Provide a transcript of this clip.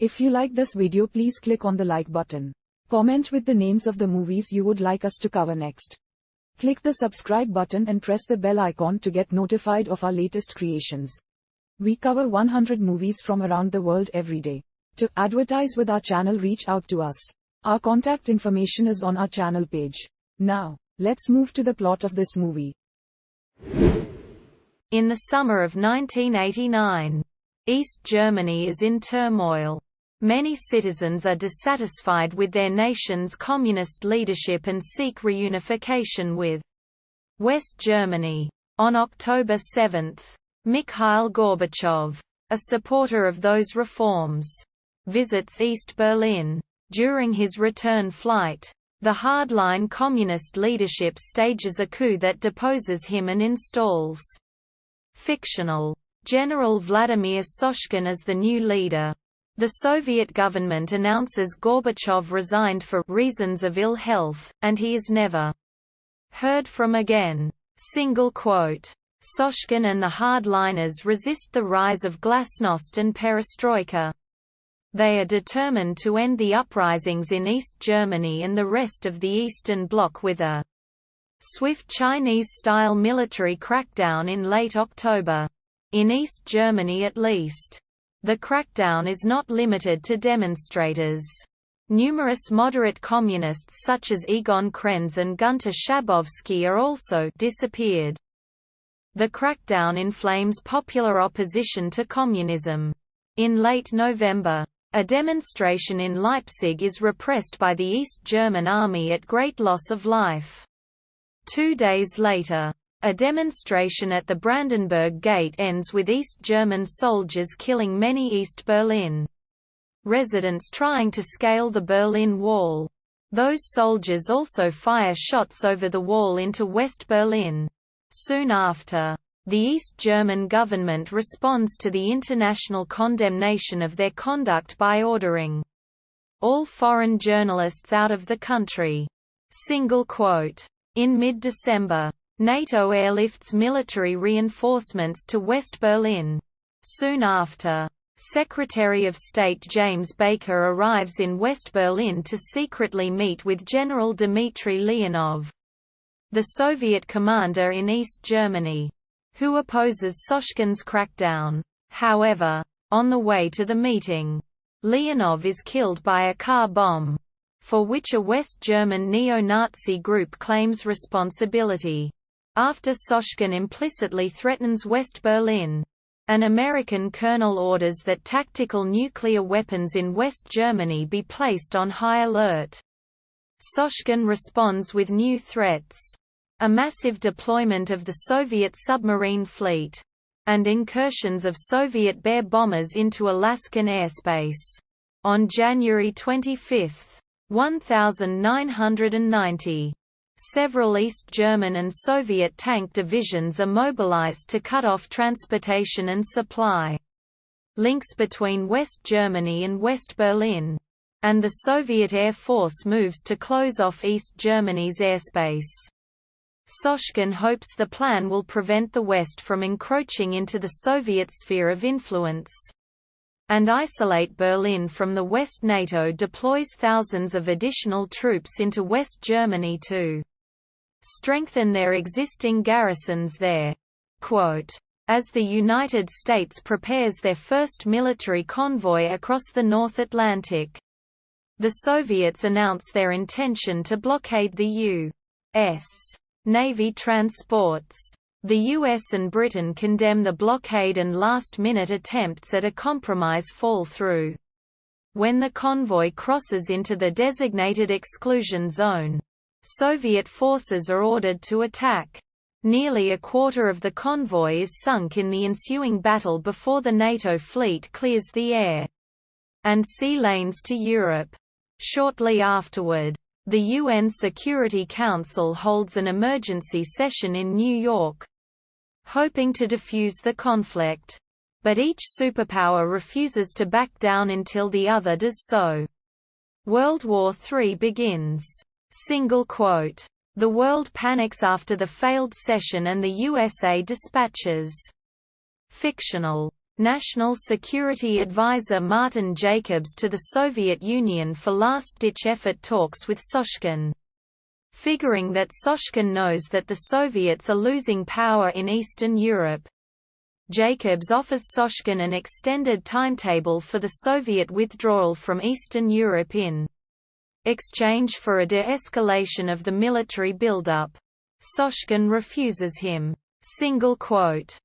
If you like this video, please click on the like button. Comment with the names of the movies you would like us to cover next. Click the subscribe button and press the bell icon to get notified of our latest creations. We cover 100 movies from around the world every day. To advertise with our channel, reach out to us. Our contact information is on our channel page. Now, let's move to the plot of this movie. In the summer of 1989, East Germany is in turmoil. Many citizens are dissatisfied with their nation's communist leadership and seek reunification with West Germany. On October 7, Mikhail Gorbachev, a supporter of those reforms, visits East Berlin. During his return flight, the hardline communist leadership stages a coup that deposes him and installs fictional General Vladimir Soshkin as the new leader. The Soviet government announces Gorbachev resigned for reasons of ill health, and he is never heard from again. Soshkin and the hardliners resist the rise of glasnost and perestroika. They are determined to end the uprisings in East Germany and the rest of the Eastern Bloc with a swift Chinese-style military crackdown in late October. In East Germany at least. The crackdown is not limited to demonstrators. Numerous moderate communists such as Egon Krenz and Gunter Schabowski are also disappeared. The crackdown inflames popular opposition to communism. In late November, a demonstration in Leipzig is repressed by the East German army at great loss of life. 2 days later, a demonstration at the Brandenburg Gate ends with East German soldiers killing many East Berlin residents trying to scale the Berlin Wall. Those soldiers also fire shots over the wall into West Berlin. Soon after, the East German government responds to the international condemnation of their conduct by ordering all foreign journalists out of the country. In mid-December, NATO airlifts military reinforcements to West Berlin. Soon after, Secretary of State James Baker arrives in West Berlin to secretly meet with General Dmitry Leonov, the Soviet commander in East Germany, who opposes Soshkin's crackdown. However, on the way to the meeting, Leonov is killed by a car bomb, for which a West German neo-Nazi group claims responsibility. After Soshkin implicitly threatens West Berlin, an American colonel orders that tactical nuclear weapons in West Germany be placed on high alert. Soshkin responds with new threats: a massive deployment of the Soviet submarine fleet, and incursions of Soviet Bear bombers into Alaskan airspace. On January 25, 1990, several East German and Soviet tank divisions are mobilized to cut off transportation and supply links between West Germany and West Berlin, and the Soviet Air Force moves to close off East Germany's airspace. Soshkin hopes the plan will prevent the West from encroaching into the Soviet sphere of influence and isolate Berlin from the West. NATO deploys thousands of additional troops into West Germany to strengthen their existing garrisons there. As the United States prepares their first military convoy across the North Atlantic, the Soviets announce their intention to blockade the U.S. Navy transports. The US and Britain condemn the blockade, and last-minute attempts at a compromise fall through. When the convoy crosses into the designated exclusion zone, Soviet forces are ordered to attack. Nearly a quarter of the convoy is sunk in the ensuing battle before the NATO fleet clears the air and sea lanes to Europe. Shortly afterward, the UN Security Council holds an emergency session in New York, hoping to defuse the conflict. But each superpower refuses to back down until the other does so. World War III begins. The world panics after the failed session and the USA dispatches fictional National Security Advisor Martin Jacobs to the Soviet Union for last-ditch effort talks with Soshkin. Figuring that Soshkin knows that the Soviets are losing power in Eastern Europe. Jacobs offers Soshkin an extended timetable for the Soviet withdrawal from Eastern Europe in exchange for a de-escalation of the military buildup. Soshkin refuses him. Single quote,